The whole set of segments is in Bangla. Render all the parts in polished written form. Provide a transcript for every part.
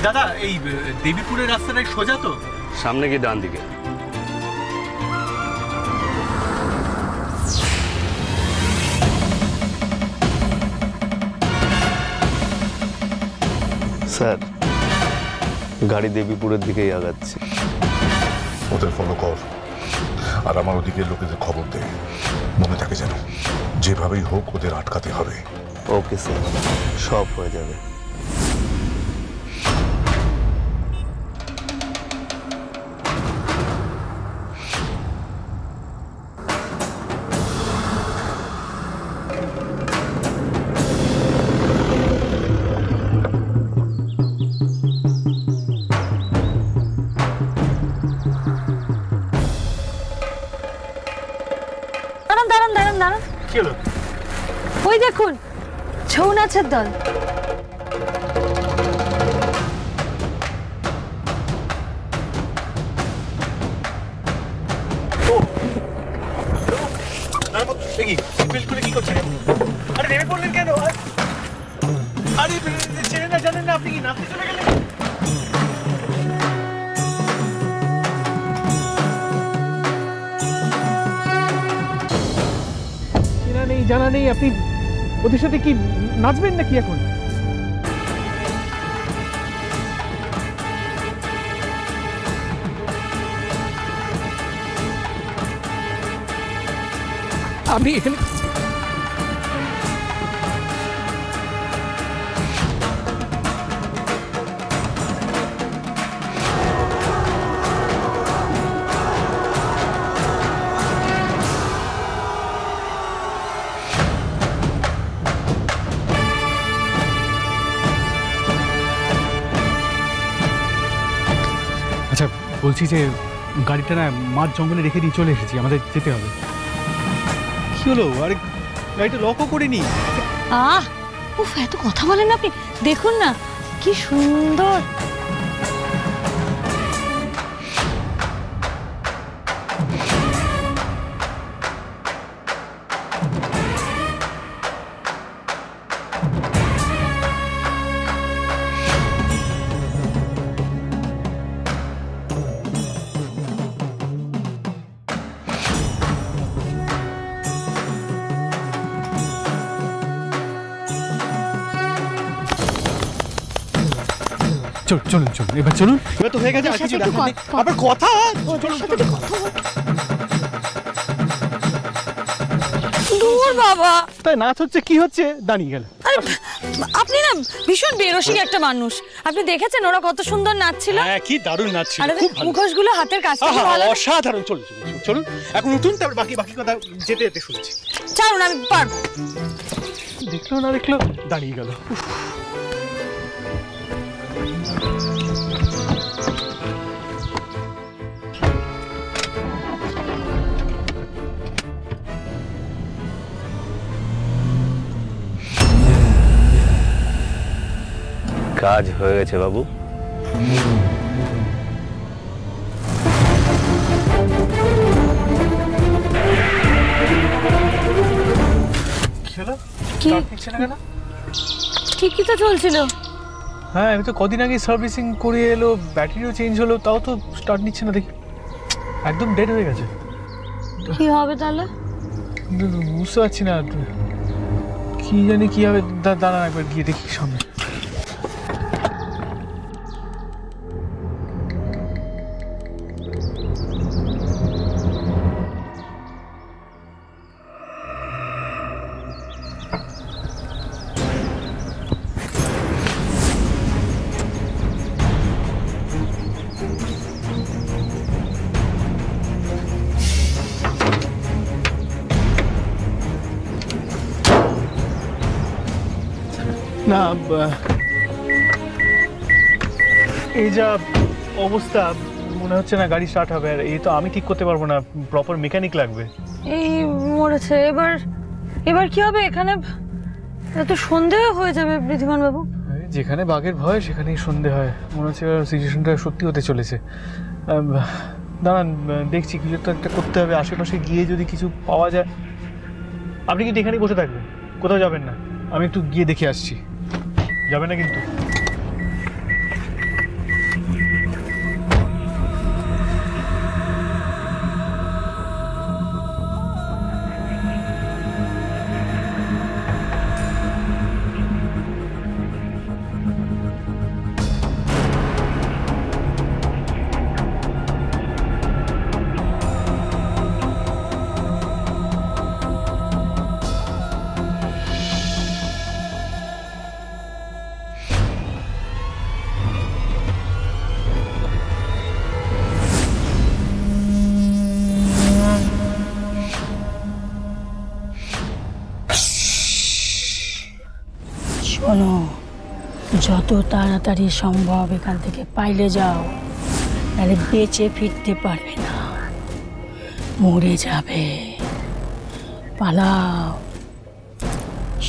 দাদা এই দেবীপুরের রাস্তাটাই সোজা তো? সামনে গিয়ে ডান দিকে। স্যার গাড়ি দেবীপুরের দিকেই আগাচ্ছে। ওদের ফলো কর আর আমার ওদিকে লোকেদের খবর দে, মনে থাকে যেন যেভাবেই হোক ওদের আটকাতে হবে। ওকে স্যার, সব হয়ে যাবে। ওই দেখুন ছৌ নাচের দল। কি করছেন? আরে নেমে পড়লেন কেন? আরে ছেড়ে না, জানেন না আপনি কি নাচতে চলে গেলেন? জানা নেই আপনি ওদের সাথে কি নাচবেন নাকি এখন? আপনি এখানে বলছি যে গাড়িটা না মাঝ জঙ্গলে রেখে দিয়ে চলে এসেছি, আমাদের যেতে হবে। কি হলো? আরে গাড়িটা লকও করিনি। উফ, এত কথা বলেন আপনি। দেখুন না কি সুন্দর। চলুন চলুন, এবার চলুন। এবার তো হয়ে গেছে, আর কিছু দেখার নেই। আবার কথা দূর বাবা। তাই নাচ হচ্ছে কি হচ্ছে দাঁড়িয়ে গেল। আপনি না ভীষণ বেরসিক একটা মানুষ। আপনি দেখেছেন ওরা কত সুন্দর নাচছিল? হ্যাঁ, কি দারুণ নাচছিল, খুব ভালো। মুখোশগুলো হাতের কাজ থেকে ভালো, অসাধারণ। চলুন চলুন, এখন উঠুন, তারপর বাকি কথা যেতে যেতে শুনছি। চলুন, আমি পারবো। দেখলো না দেখলো দাঁড়িয়ে গেল। কাজ হয়ে গেছে বাবু। ঠিকই তো চলছিল। হ্যাঁ, আমি তো কদিন আগে সার্ভিসিং করে এলো, ব্যাটারিও চেঞ্জ হলো, তাও তো স্টার্ট নিচ্ছে না। দেখি একদম ডেড হয়ে গেছে। কি হবে তাহলে? বুঝতে পারছি না, কি জানি কি হবে। দাঁড়ান একবার গিয়ে দেখি সামনে। না, এই যা অবস্থা, মনে হচ্ছে না গাড়ি স্টার্ট হবে। আর এই তো আমি ঠিক করতে পারবো না, প্রপার মেকানিক লাগবে। এই মরেছে। এবার কি হবে? এখানে এত সন্দেহ হয়ে যাবে বৃদ্ধিমান বাবু। যেখানে বাঘের ভয় সেখানেই সন্দেহ হয়। মনে হচ্ছে সিচুয়েশনটা সত্যি হতে চলেছে। দাঁড়ান, দেখছি কিছু তো একটা করতে হবে। আশেপাশে গিয়ে যদি কিছু পাওয়া যায়। আপনি কিন্তু এখানেই বসে থাকবেন, কোথাও যাবেন না। আমি একটু গিয়ে দেখে আসছি। যাবে না কিন্তু। শোনো, যত তাড়াতাড়ি সম্ভব এখান থেকে পাইলে যাও, তাহলে বেঁচে ফিরতে পারবে না, মরে যাবে। পালাও,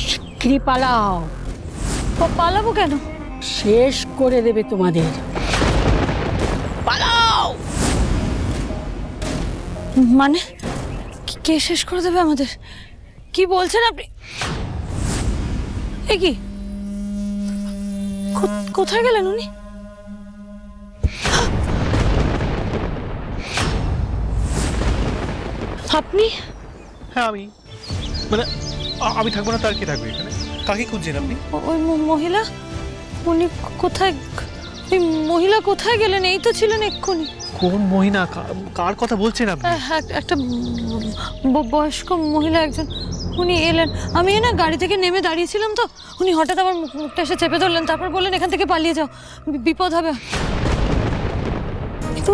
শিগগিরই পালাও, পালাবো কেন? শেষ করে দেবে তোমাদের। পালাও। মানে কে শেষ করে দেবে আমাদের? কি বলছেন আপনি? এ কি, কোথায় গেলেন উনি? আপনি? হ্যাঁ আমি, মানে আমি থাকবো না তার কে থাকবে এখানে? কাকে খুঁজছেন আপনি? ওই মহিলা, উনি কোথায়? ওই মহিলা কোথায় গেলেন? এই তো ছিলেন এক্ষুনি। কোন মহিলা? কার কথা বলছেন আপনি? একটা বয়স্ক মহিলা একজন, উনি এলেন। আমি না গাড়ি থেকে নেমে দাঁড়িয়েছিলাম, তো উনি হঠাৎ আমার মুখটা এসে চেপে ধরলেন, তারপর বললেন এখান থেকে পালিয়ে যাও, বিপদ হবে। কিন্তু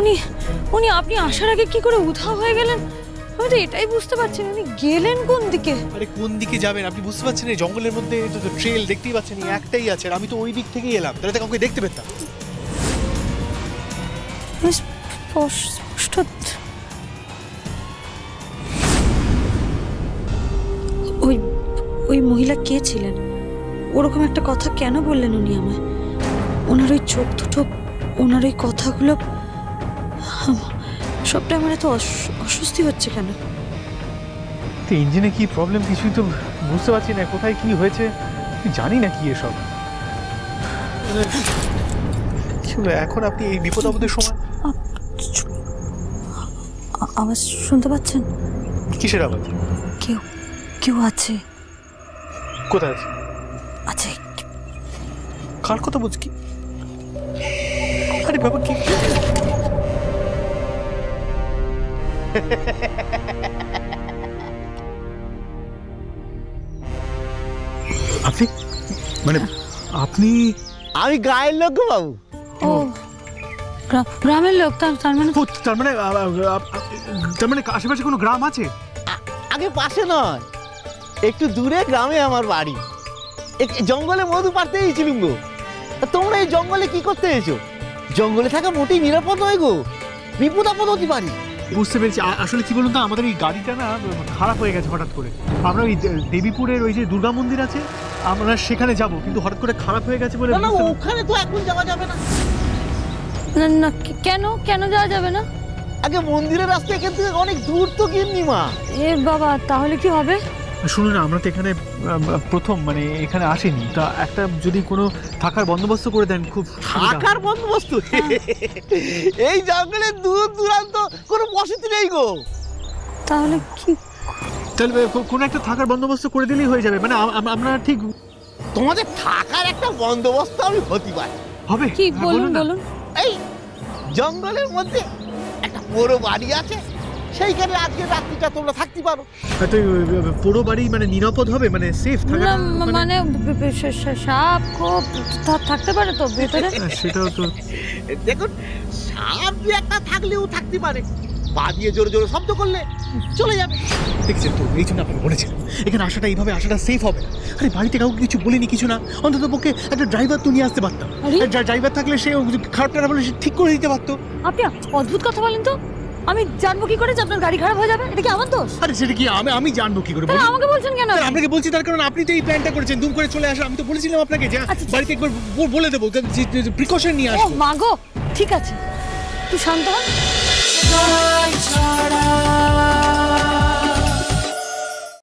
উনি আপনি আসার আগে কি করে উধাও হয়ে গেলেন? আমি তো এটাই বুঝতে পারছি না, উনি গেলেন কোন দিকে? আরে কোন দিকে যাবেন আপনি বুঝতে পারছেন? এই জঙ্গলের মধ্যে তো ট্রেল দেখতেই পাচ্ছেন, একটাই আছে, আর আমি তো ওই দিক থেকেই এলাম, তাহলে তো কাউকে দেখতে পেতাম। স্পষ্ট। ওই মহিলা কে ছিলেন? ওরকম একটা কথা কেন বললেন উনি আমায়? ওনার ওই চোখ দুটো, ওনার ওই কথাগুলো, সবটা আমার এত অস্বস্তি হচ্ছে কেন? তো ইঞ্জিনে কি প্রবলেম কিছুই তো বুঝতে পারছি না, কোথায় কি হয়েছে জানি না কি এসব। এখন আপনি এই বিপদ আপদের সময় আওয়াজ শুনতে পাচ্ছেন? কিসের আওয়াজ? কেউ আছে। কোথায় আছে? আছে। কার কথা বলছি? কি? আরে বাবা কি আপনি, মানে আপনি? আমি গায়ের লোক গো বাবু। ও গ্রামের লোক? তার মানে আশেপাশে কোনো গ্রাম আছে? আগে পাশে নয়, একটু দূরে গ্রামে আমার বাড়ি। জঙ্গলে মধু পাড়তে গেছিলুম গো। তোমরা এই জঙ্গলে কি করতে এসো? জঙ্গলে থাকা মোটেই নিরাপদ নয় গো, বিপদ আপদ হতে পারি। বুঝতে পেরেছি। আসলে কি বলুন তো, আমাদের এই গাড়িটা না খারাপ হয়ে গেছে হঠাৎ করে। আমরা ওই দেবীপুরের ওই যে দুর্গা মন্দির আছে, আমরা সেখানে যাব, কিন্তু হঠাৎ করে খারাপ হয়ে গেছে বলে। না ওখানে তো এখন যাওয়া যাবে না। না কেন যাওয়া যাবে না? আগে মন্দিরের রাস্তা এখান থেকে অনেক দূর তো গিন্নিমা। এ বাবা, তাহলে কি হবে? শুনুন না, আমরা তো এখানে প্রথম, মানে এখানে আসেনি, তা একটা যদি কোনো থাকার বন্দোবস্ত করে দেন খুব। থাকার বন্দোবস্ত? এই জঙ্গলের দূর দূরান্ত কোনো বসতি নেই গো। তাহলে কি? তাহলে কোনো একটা থাকার বন্দোবস্ত করে দিলেই হয়ে যাবে। মানে আমরা ঠিক তোমাদের থাকার একটা বন্দোবস্ত আমি হতে পারি। হবে? কি বলুন। এই জঙ্গলের মধ্যে একটা বড় বাড়ি আছে, সেইখানে আজকে রাত্রিটা তোমরা থাকতে পারো। পুরো বাড়ি মানে নিরাপদ হবে, মানে সেফ থাকা? মানে সাপ খোপ থাকতে পারে তো ভেতরে? সেটাও তো দেখুন, সাপ যে একটা থাকলেও থাকতে পারে, পা দিয়ে জোরে জোরে শব্দ করলে চলে যাবে। দেখছেন তো, এই জন্য আপনাকে বলেছিলাম এখানে আসাটা, এইভাবে আসাটা সেফ হবে না। আরে বাড়িতে কাউকে কিছু বলিনি, কিছু না, অন্তত পক্ষে একটা ড্রাইভার তো নিয়ে আসতে পারতাম। ড্রাইভার থাকলে সে খারাপ টারা বলে সে ঠিক করে দিতে পারতো। আপনি অদ্ভুত কথা বলেন তো। আমি জানবো কি করে যে আপনার গাড়ি খারাপ হয়ে যাবে? এটা কি আমার দোষ? আরে সেটা কি আমি জানবো কি করে? আমাকে বলছেন কেন? আপনাকে বলছি তার কারণ আপনি তো এই প্ল্যানটা করেছেন, দুম করে চলে আসা। আমি তো বলেছিলাম আপনাকে যে বাড়িতে একবার বলে দেবো, প্রিকশন নিয়ে আসবো। মাগো, ঠিক আছে, তুই শান্ত হ।